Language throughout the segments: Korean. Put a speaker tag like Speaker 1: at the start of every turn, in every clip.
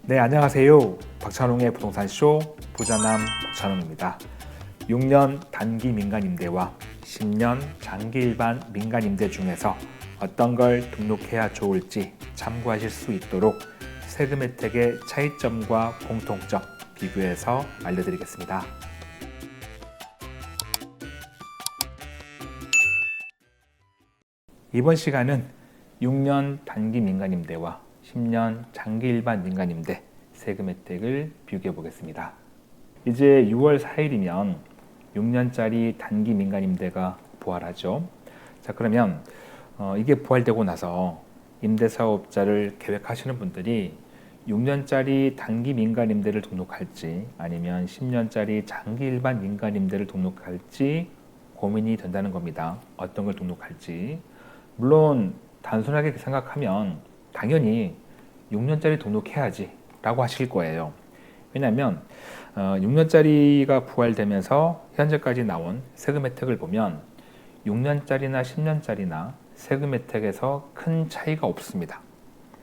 Speaker 1: 네, 안녕하세요. 박찬웅의 부동산쇼 부자남 박찬웅입니다. 6년 단기 민간임대와 10년 장기 일반 민간임대 중에서 어떤 걸 등록해야 좋을지 참고하실 수 있도록 세금 혜택의 차이점과 공통점 비교해서 알려드리겠습니다. 이번 시간은 6년 단기 민간임대와 10년 장기 일반 민간임대 세금 혜택을 비교해 보겠습니다. 이제 6월 4일이면 6년짜리 단기 민간임대가 부활하죠. 자, 그러면 이게 부활되고 나서 임대사업자를 계획하시는 분들이 6년짜리 단기 민간임대를 등록할지 아니면 10년짜리 장기 일반 민간임대를 등록할지 고민이 된다는 겁니다. 어떤 걸 등록할지. 물론 단순하게 생각하면 당연히 6년짜리 등록해야지 라고 하실 거예요. 왜냐하면 6년짜리가 부활되면서 현재까지 나온 세금 혜택을 보면 6년짜리나 10년짜리나 세금 혜택에서 큰 차이가 없습니다.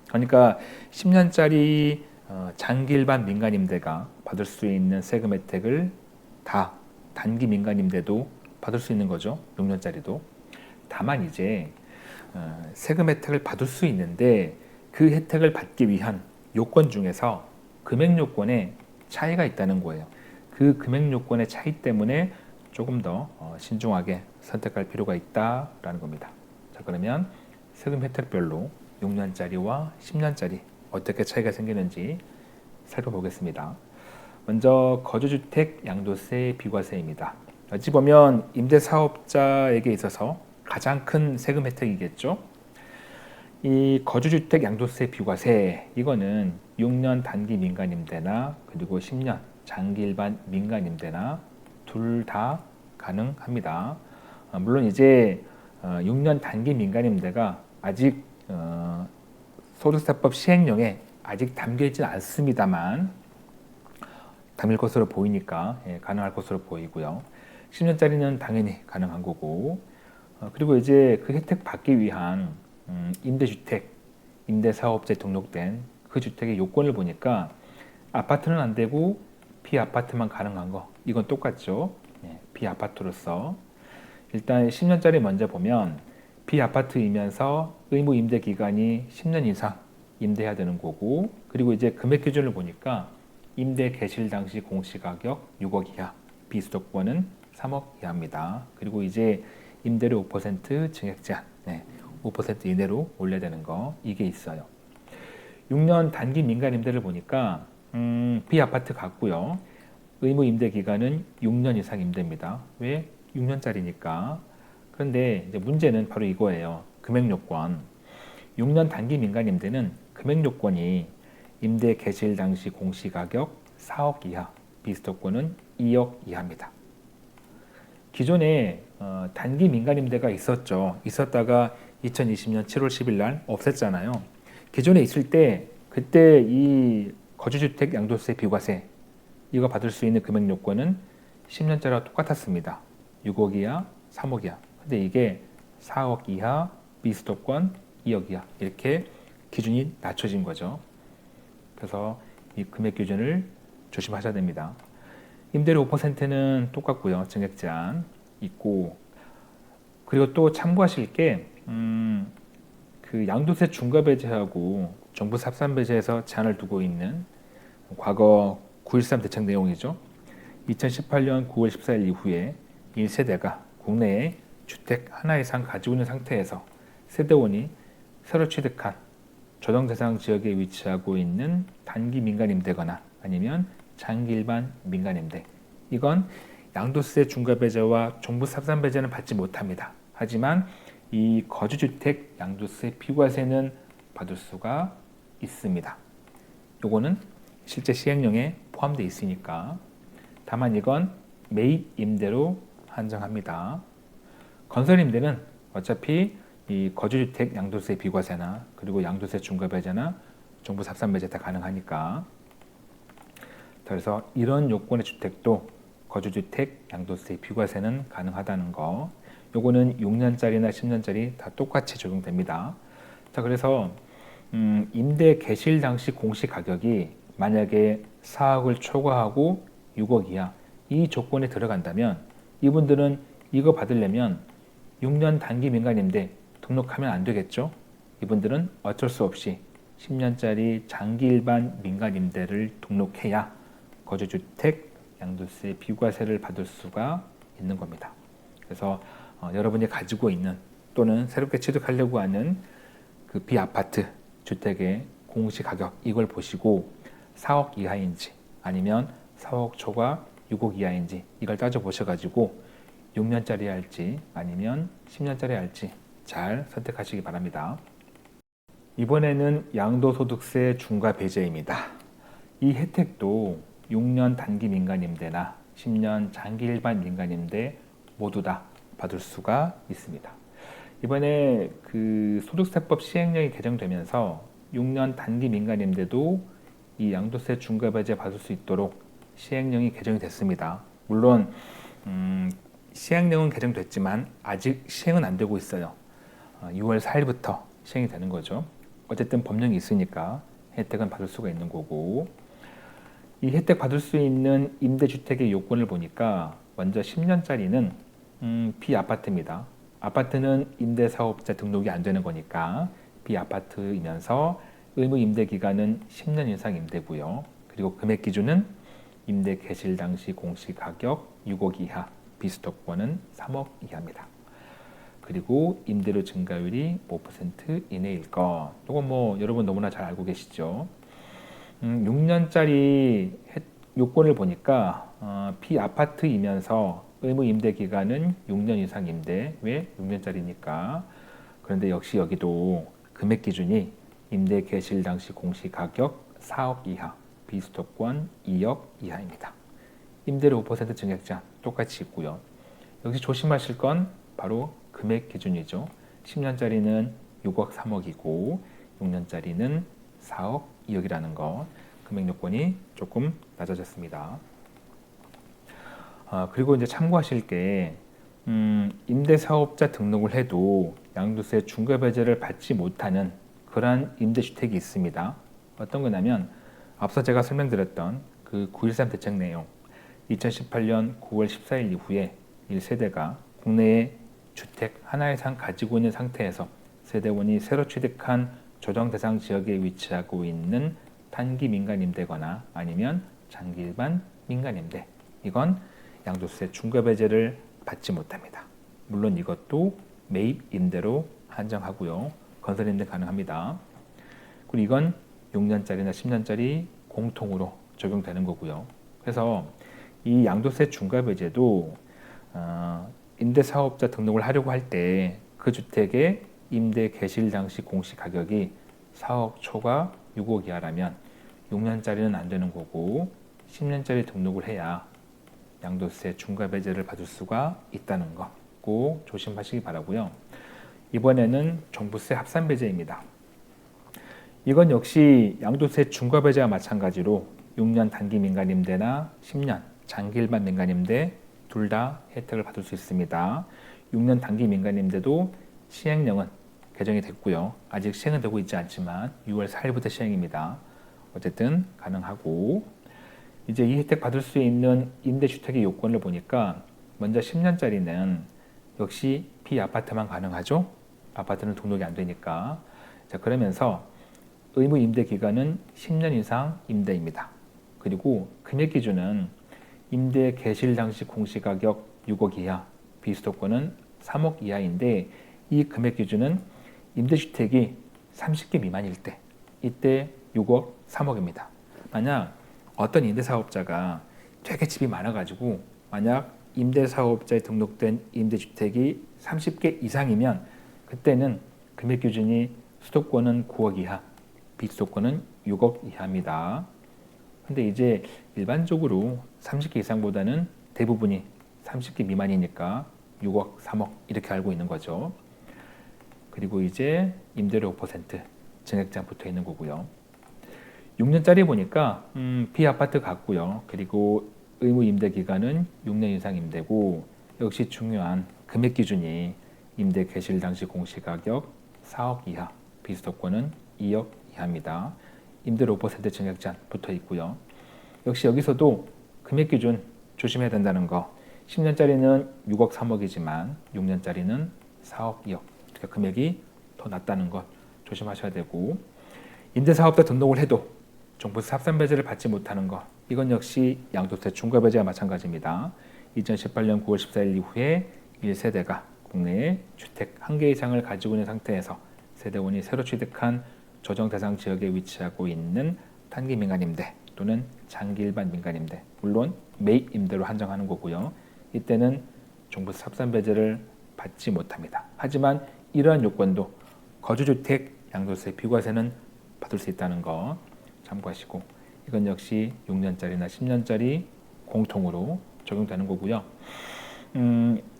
Speaker 1: 그러니까 10년짜리 장기 일반 민간임대가 받을 수 있는 세금 혜택을 다 단기 민간임대도 받을 수 있는 거죠. 6년짜리도. 다만 이제 세금 혜택을 받을 수 있는데 그 혜택을 받기 위한 요건 중에서 금액 요건에 차이가 있다는 거예요. 그 금액 요건의 차이 때문에 조금 더 신중하게 선택할 필요가 있다라는 겁니다. 자, 그러면 세금 혜택별로 6년짜리와 10년짜리 어떻게 차이가 생기는지 살펴보겠습니다. 먼저 거주주택 양도세 비과세입니다. 어찌 보면 임대사업자에게 있어서 가장 큰 세금 혜택이겠죠. 이 거주주택 양도세 비과세 이거는 6년 단기 민간임대나 그리고 10년 장기 일반 민간임대나 둘 다 가능합니다. 물론 이제 6년 단기 민간임대가 아직 소득세법 시행령에 아직 담겨 있지는 않습니다만 담길 것으로 보이니까 가능할 것으로 보이고요. 10년짜리는 당연히 가능한 거고 그리고 이제 그 혜택 받기 위한 임대주택, 임대사업자에 등록된 그 주택의 요건을 보니까 아파트는 안 되고 비아파트만 가능한 거 이건 똑같죠. 비아파트로서 일단 10년짜리 먼저 보면 비아파트이면서 의무 임대 기간이 10년 이상 임대해야 되는 거고 그리고 이제 금액 기준을 보니까 임대 개실 당시 공시가격 6억 이하, 비수도권은 3억 이하입니다. 그리고 이제 임대료 5% 증액 제한 5% 이내로 올려야 되는 거 이게 있어요. 6년 단기 민간 임대를 보니까 비아파트 같고요. 의무 임대 기간은 6년 이상 임대입니다. 왜? 6년짜리니까. 그런데 이제 문제는 바로 이거예요. 금액 요건. 6년 단기 민간 임대는 금액 요건이 임대 개실 당시 공시가격 4억 이하, 비수도권은 2억 이하입니다. 기존에 단기 민간임대가 있었죠. 있었다가 2020년 7월 10일 날 없앴잖아요. 기존에 있을 때 그때 이 거주주택 양도세 비과세 이거 받을 수 있는 금액 요건은 10년짜리와 똑같았습니다. 6억 이하, 3억 이하. 근데 이게 4억 이하, 비수도권 2억 이하 이렇게 기준이 낮춰진 거죠. 그래서 이 금액 기준을 조심하셔야 됩니다. 임대료 5%는 똑같고요. 증액 제한 있고 그리고 또 참고하실 게 그 양도세 중과 배제하고 정부 삽산 배제에서 제한을 두고 있는 과거 9.13 대책 내용이죠. 2018년 9월 14일 이후에 1세대가 국내에 주택 하나 이상 가지고 있는 상태에서 세대원이 새로 취득한 조정 대상 지역에 위치하고 있는 단기 민간임대거나 아니면 장기 일반 민간임대 이건 양도세 중과 배제와 정부 삽산 배제는 받지 못합니다. 하지만 이 거주주택 양도세 비과세는 받을 수가 있습니다. 요거는 실제 시행령에 포함되어 있으니까 다만 이건 매입 임대로 한정합니다. 건설 임대는 어차피 이 거주주택 양도세 비과세나 그리고 양도세 중과 배제나 정부 삽산 배제 다 가능하니까 그래서 이런 요건의 주택도 거주주택 양도세 비과세는 가능하다는 거 요거는 6년짜리나 10년짜리 다 똑같이 적용됩니다. 자, 그래서 임대 개실 당시 공시 가격이 만약에 4억을 초과하고 6억 이하 이 조건에 들어간다면 이분들은 이거 받으려면 6년 단기 민간임대 등록하면 안 되겠죠. 이분들은 어쩔 수 없이 10년짜리 장기 일반 민간임대를 등록해야 거주주택 양도세 비과세를 받을 수가 있는 겁니다. 그래서 여러분이 가지고 있는 또는 새롭게 취득하려고 하는 그 비아파트 주택의 공시가격 이걸 보시고 4억 이하인지 아니면 4억 초과 6억 이하인지 이걸 따져보셔가지고 6년짜리 할지 아니면 10년짜리 할지 잘 선택하시기 바랍니다. 이번에는 양도소득세 중과 배제입니다. 이 혜택도 6년 단기 민간임대나 10년 장기 일반 민간임대 모두 다 받을 수가 있습니다. 이번에 그 소득세법 시행령이 개정되면서 6년 단기 민간임대도 이 양도세 중과 배제 받을 수 있도록 시행령이 개정이 됐습니다. 물론 시행령은 개정됐지만 아직 시행은 안 되고 있어요. 6월 4일부터 시행이 되는 거죠. 어쨌든 법령이 있으니까 혜택은 받을 수가 있는 거고 이 혜택 받을 수 있는 임대주택의 요건을 보니까 먼저 10년짜리는 비아파트입니다. 아파트는 임대사업자 등록이 안 되는 거니까 비아파트이면서 의무 임대 기간은 10년 이상 임대고요. 그리고 금액 기준은 임대 개실 당시 공시가격 6억 이하, 비수도권은 3억 이하입니다. 그리고 임대료 증가율이 5% 이내일 것. 이건 뭐 여러분 너무나 잘 알고 계시죠. 6년짜리 요건을 보니까 비아파트이면서 의무 임대 기간은 6년 이상 임대. 왜? 6년짜리니까. 그런데 역시 여기도 금액 기준이 임대 개실 당시 공시가격 4억 이하, 비수도권 2억 이하입니다. 임대료 5% 증액자 똑같이 있고요. 여기서 조심하실 건 바로 금액 기준이죠. 10년짜리는 6억 3억이고 6년짜리는 4억 2억이라는 거. 금액 요건이 조금 낮아졌습니다. 그리고 이제 참고하실 게 임대사업자 등록을 해도 양도세 중과 배제를 받지 못하는 그러한 임대주택이 있습니다. 어떤 거냐면 앞서 제가 설명드렸던 그 9.13 대책 내용 2018년 9월 14일 이후에 1세대가 국내에 주택 하나 이상 가지고 있는 상태에서 세대원이 새로 취득한 조정 대상 지역에 위치하고 있는 단기 민간임대거나 아니면 장기 일반 민간임대 이건 양도세 중과 배제를 받지 못합니다. 물론 이것도 매입 임대로 한정하고요. 건설 임대 가능합니다. 그리고 이건 6년짜리나 10년짜리 공통으로 적용되는 거고요. 그래서 이 양도세 중과 배제도 임대사업자 등록을 하려고 할 때 그 주택의 임대 개실 당시 공시가격이 4억 초과 6억 이하라면 6년짜리는 안 되는 거고 10년짜리 등록을 해야 양도세 중과 배제를 받을 수가 있다는 거 꼭 조심하시기 바라고요. 이번에는 종부세 합산 배제입니다. 이건 역시 양도세 중과 배제와 마찬가지로 6년 단기 민간임대나 10년 장기 일반 민간임대 둘 다 혜택을 받을 수 있습니다. 6년 단기 민간임대도 시행령은 개정이 됐고요. 아직 시행은 되고 있지 않지만 6월 4일부터 시행입니다. 어쨌든 가능하고 이제 이 혜택 받을 수 있는 임대주택의 요건을 보니까 먼저 10년짜리는 역시 비아파트만 가능하죠. 아파트는 등록이 안 되니까. 자, 그러면서 의무 임대 기간은 10년 이상 임대입니다. 그리고 금액 기준은 임대 개실 당시 공시가격 6억 이하, 비수도권은 3억 이하인데 이 금액 기준은 임대주택이 30개 미만일 때 이때 6억 3억입니다. 만약 어떤 임대사업자가 되게 집이 많아가지고 만약 임대사업자에 등록된 임대주택이 30개 이상이면 그때는 금액 기준이 수도권은 9억 이하, 비수도권은 6억 이하입니다. 근데 이제 일반적으로 30개 이상보다는 대부분이 30개 미만이니까 6억, 3억 이렇게 알고 있는 거죠. 그리고 이제 임대료 5% 증액장 붙어 있는 거고요. 6년짜리 보니까 비아파트 같고요. 그리고 의무 임대 기간은 6년 이상 임대고 역시 중요한 금액 기준이 임대 개실 당시 공시가격 4억 이하, 비수도권은 2억 이하입니다. 임대료 세대 증액 제한 붙어 있고요. 역시 여기서도 금액 기준 조심해야 된다는 거. 10년짜리는 6억 3억이지만 6년짜리는 4억 2억. 그러니까 금액이 더 낮다는 것 조심하셔야 되고, 임대사업자 등록을 해도 종부세 합산배제를 받지 못하는 것, 이건 역시 양도세 중과배제와 마찬가지입니다. 2018년 9월 14일 이후에 1세대가 국내에 주택 1개 이상을 가지고 있는 상태에서 세대원이 새로 취득한 조정 대상 지역에 위치하고 있는 단기 민간임대 또는 장기 일반 민간임대, 물론 매입 임대로 한정하는 거고요. 이때는 종부세 합산배제를 받지 못합니다. 하지만 이러한 요건도 거주주택 양도세 비과세는 받을 수 있다는 거 참고하시고, 이건 역시 6년짜리나 10년짜리 공통으로 적용되는 거고요.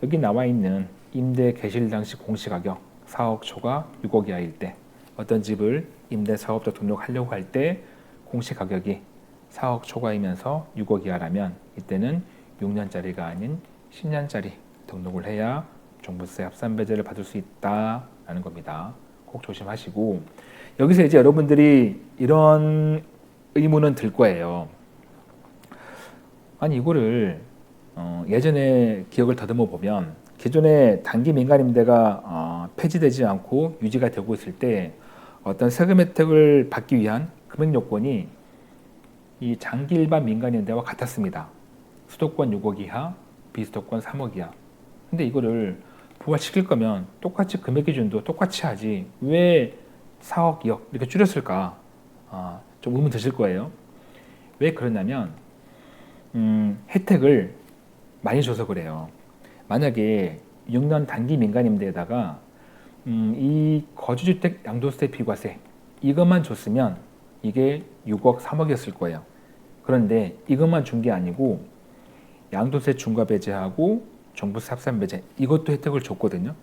Speaker 1: 여기 나와 있는 임대 개실 당시 공시가격 4억 초과 6억 이하일 때, 어떤 집을 임대 사업자 등록하려고 할 때 공시가격이 4억 초과이면서 6억 이하라면 이때는 6년짜리가 아닌 10년짜리 등록을 해야 종부세 합산배제를 받을 수 있다라는 겁니다. 꼭 조심하시고, 여기서 이제 여러분들이 이런 의문은 들 거예요. 아니 이거를 예전에 기억을 더듬어 보면 기존의 단기 민간임대가 폐지되지 않고 유지가 되고 있을 때 어떤 세금 혜택을 받기 위한 금액 요건이 이 장기 일반 민간임대와 같았습니다. 수도권 6억 이하, 비수도권 3억 이하. 근데 이거를 부활시킬 거면 똑같이 금액 기준도 똑같이 하지 왜 4억, 2억 이렇게 줄였을까? 좀 의문 드실 거예요. 왜 그러냐면 혜택을 많이 줘서 그래요. 만약에 6년 단기 민간임대에다가 이 거주주택 양도세 비과세 이것만 줬으면 이게 6억 3억이었을 거예요. 그런데 이것만 준 게 아니고 양도세 중과 배제하고 종부세 합산 배제 이것도 혜택을 줬거든요.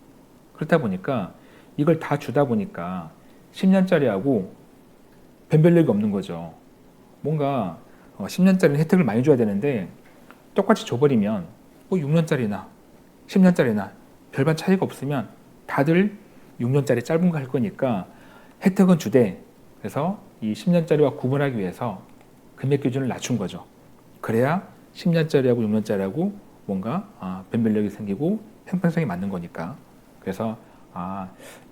Speaker 1: 그렇다 보니까 이걸 다 주다 보니까 10년짜리하고 변별력이 없는 거죠. 뭔가 10년짜리는 혜택을 많이 줘야 되는데 똑같이 줘버리면 6년짜리나 10년짜리나 별반 차이가 없으면 다들 6년짜리 짧은 거 할 거니까 혜택은 주되, 그래서 이 10년짜리와 구분하기 위해서 금액 기준을 낮춘 거죠. 그래야 10년짜리하고 6년짜리하고 뭔가 변별력이 생기고 형평성이 맞는 거니까. 그래서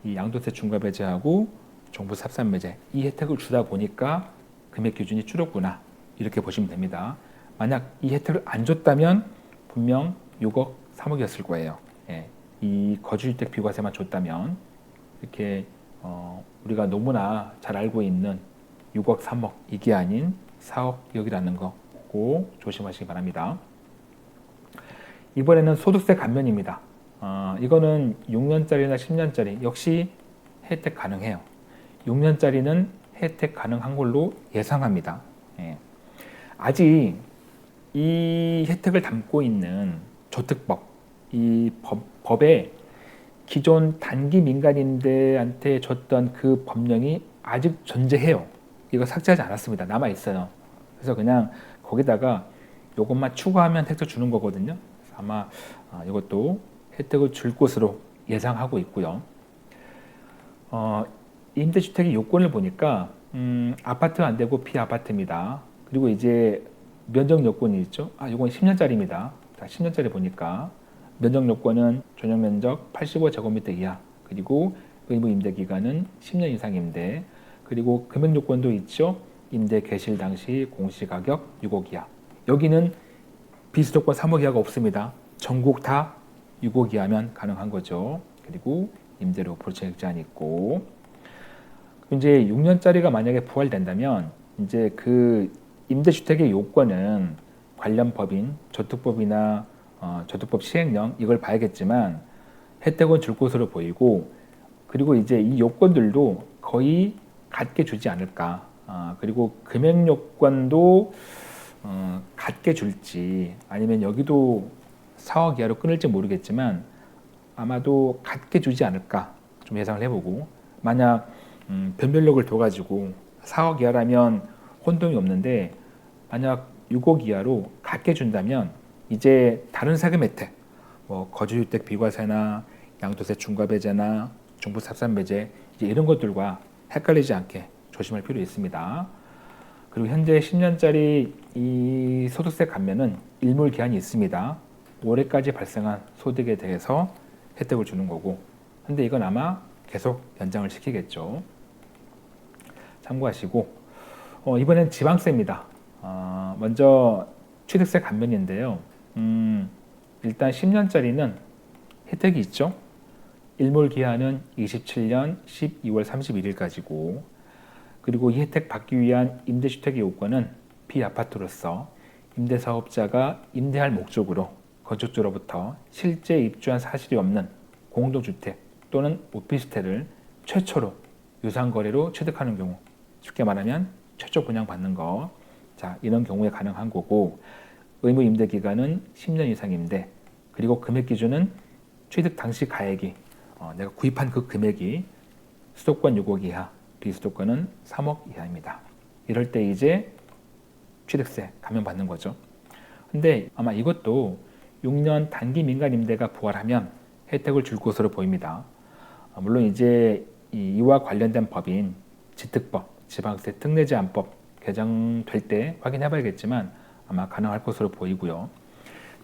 Speaker 1: 이 양도세 중과 배제하고 종부세 합산 배제 이 혜택을 주다 보니까 금액 기준이 줄었구나, 이렇게 보시면 됩니다. 만약 이 혜택을 안 줬다면 분명 6억 3억이었을 거예요. 예, 이 거주주택 비과세만 줬다면 이렇게 우리가 너무나 잘 알고 있는 6억 3억 이게 아닌 4억 2억이라는 거 꼭 조심하시기 바랍니다. 이번에는 소득세 감면입니다. 이거는 6년짜리나 10년짜리 역시 혜택 가능해요. 6년짜리는 혜택 가능한 걸로 예상합니다. 예. 아직 이 혜택을 담고 있는 조특법, 이 법에 기존 단기 민간임대한테 줬던 그 법령이 아직 존재해요. 이거 삭제하지 않았습니다. 남아 있어요. 그래서 그냥 거기다가 이것만 추가하면 혜택 주는 거거든요. 아마 이것도 혜택을 줄 것으로 예상하고 있고요. 임대주택의 요건을 보니까 아파트 안 되고 비아파트입니다. 그리고 이제 면적 요건이 있죠. 이건 10년짜리입니다. 10년짜리 보니까 면적 요건은 전용 면적 85제곱미터 이하, 그리고 의무 임대 기간은 10년 이상 임대, 그리고 금액 요건도 있죠. 임대 개실 당시 공시가격 6억 이하. 여기는 비수도권 3억 이하가 없습니다. 전국 다 6억 이하면 가능한 거죠. 그리고 임대료 5% 증액 제한이 있고, 이제 6년짜리가 만약에 부활된다면 이제 그 임대주택의 요건은 관련 법인 저특법이나 저특법 시행령 이걸 봐야겠지만 혜택은 줄 것으로 보이고, 그리고 이제 이 요건들도 거의 같게 주지 않을까. 그리고 금액 요건도 같게 줄지 아니면 여기도 4억 이하로 끊을지 모르겠지만 아마도 같게 주지 않을까 좀 예상을 해보고, 만약 변별력을 둬가지고 4억 이하라면 혼동이 없는데 만약 6억 이하로 같게 준다면 이제 다른 세금 혜택, 뭐 거주주택 비과세나 양도세 중과배제나 종부세 합산배제 이제 이런 것들과 헷갈리지 않게 조심할 필요 있습니다. 그리고 현재 10년짜리 이 소득세 감면은 일몰 기한이 있습니다. 올해까지 발생한 소득에 대해서 혜택을 주는 거고, 근데 이건 아마 계속 연장을 시키겠죠. 참고하시고, 이번엔 지방세입니다. 먼저 취득세 감면인데요. 일단 10년짜리는 혜택이 있죠. 일몰 기한은 27년 12월 31일까지고, 그리고 이 혜택 받기 위한 임대주택의 요건은 비아파트로서 임대사업자가 임대할 목적으로 건축주로부터 실제 입주한 사실이 없는 공동주택 또는 오피스텔을 최초로 유상거래로 취득하는 경우, 쉽게 말하면 최초 분양받는 거, 자, 이런 경우에 가능한 거고, 의무 임대 기간은 10년 이상인데, 그리고 금액 기준은 취득 당시 가액이 내가 구입한 그 금액이 수도권 6억 이하, 비수도권은 3억 이하입니다. 이럴 때 이제 취득세 감면받는 거죠. 근데 아마 이것도 6년 단기 민간 임대가 부활하면 혜택을 줄 것으로 보입니다. 물론 이제 이와 관련된 법인 지특법, 지방세 특례제한법 개정될 때 확인해 봐야겠지만 아마 가능할 것으로 보이고요.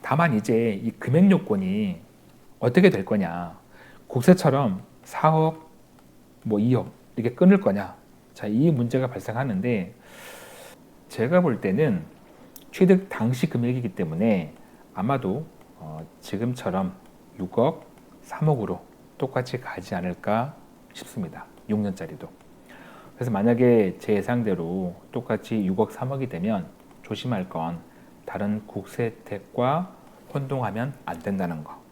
Speaker 1: 다만 이제 이 금액 요건이 어떻게 될 거냐. 국세처럼 4억, 2억 이렇게 끊을 거냐. 자, 이 문제가 발생하는데 제가 볼 때는 취득 당시 금액이기 때문에 아마도 지금처럼 6억, 3억으로 똑같이 가지 않을까 싶습니다. 6년짜리도. 그래서 만약에 제 예상대로 똑같이 6억, 3억이 되면 조심할 건 다른 국세 혜택과 혼동하면 안 된다는 거.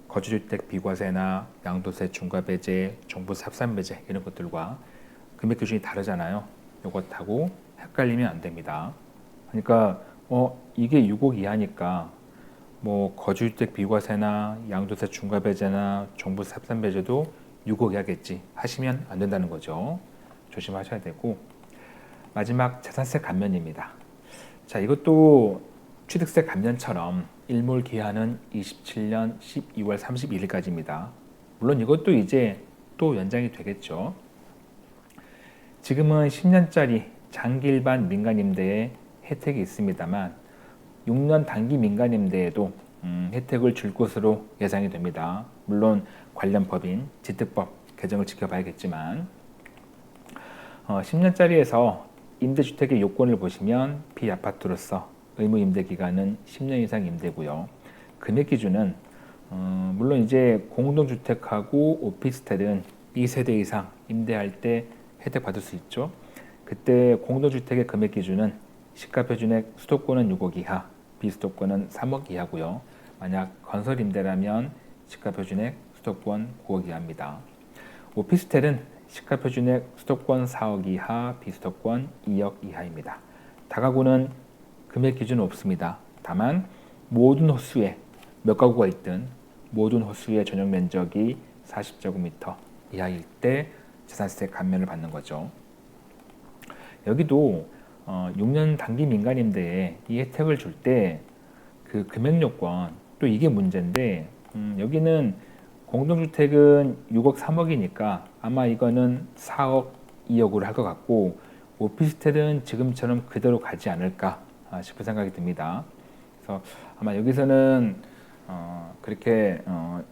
Speaker 1: 거주주택 비과세나 양도세 중과배제, 종부세 합산배제 이런 것들과 금액 기준이 다르잖아요. 이것하고 헷갈리면 안 됩니다. 그러니까 이게 6억 이하니까 거주주택 비과세나 양도세 중과배제나 종부세 합산배제도 6억 이하겠지 하시면 안 된다는 거죠. 조심하셔야 되고, 마지막 재산세 감면입니다. 자, 이것도 취득세 감면처럼 일몰 기한은 27년 12월 31일까지입니다. 물론 이것도 이제 또 연장이 되겠죠. 지금은 10년짜리 장기 일반 민간임대에 혜택이 있습니다만 6년 단기 민간임대에도 혜택을 줄 것으로 예상이 됩니다. 물론 관련 법인 지특법 개정을 지켜봐야겠지만 10년짜리에서 임대주택의 요건을 보시면 비아파트로서 의무 임대 기간은 10년 이상 임대고요. 금액 기준은 물론 이제 공동주택하고 오피스텔은 2세대 이상 임대할 때 혜택 받을 수 있죠. 그때 공동주택의 금액 기준은 시가표준액 수도권은 6억 이하, 비수도권은 3억 이하고요. 만약 건설 임대라면 시가표준액 수도권 9억 이하입니다. 오피스텔은 시가표준액 수도권 4억 이하, 비수도권 2억 이하입니다. 다가구는 금액 기준은 없습니다. 다만 모든 호수에 몇 가구가 있든 모든 호수의 전용 면적이 40제곱미터 이하일 때 재산세 감면을 받는 거죠. 여기도 6년 단기 민간임대에 이 혜택을 줄 때 그 금액 요건, 또 이게 문제인데 여기는 공동주택은 6억 3억이니까 아마 이거는 4억 2억으로 할 것 같고, 오피스텔은 지금처럼 그대로 가지 않을까 싶은 생각이 듭니다. 그래서 아마 여기서는 그렇게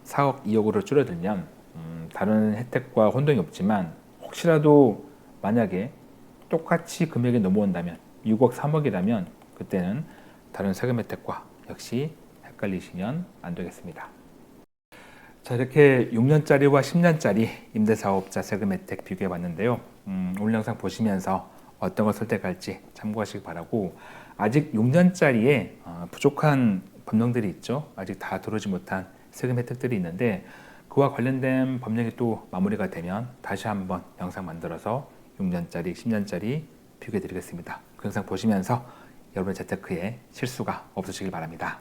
Speaker 1: 4억 2억으로 줄어들면 다른 혜택과 혼동이 없지만, 혹시라도 만약에 똑같이 금액이 넘어온다면 6억 3억이라면 그때는 다른 세금 혜택과 역시 헷갈리시면 안 되겠습니다. 자, 이렇게 6년짜리와 10년짜리 임대사업자 세금 혜택 비교해 봤는데요. 오늘 영상 보시면서 어떤 걸 선택할지 참고하시기 바라고, 아직 6년짜리에 부족한 법령들이 있죠. 아직 다 들어오지 못한 세금 혜택들이 있는데, 그와 관련된 법령이 또 마무리가 되면 다시 한번 영상 만들어서 6년짜리, 10년짜리 비교해 드리겠습니다. 그 영상 보시면서 여러분의 재테크에 실수가 없으시길 바랍니다.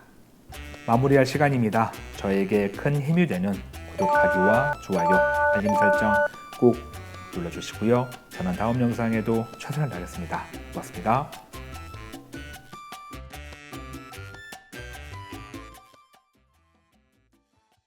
Speaker 1: 마무리할 시간입니다. 저에게 큰 힘이 되는 구독하기와 좋아요, 알림 설정 꼭 눌러주시고요. 저는 다음 영상에도 최선을 다하겠습니다. 고맙습니다.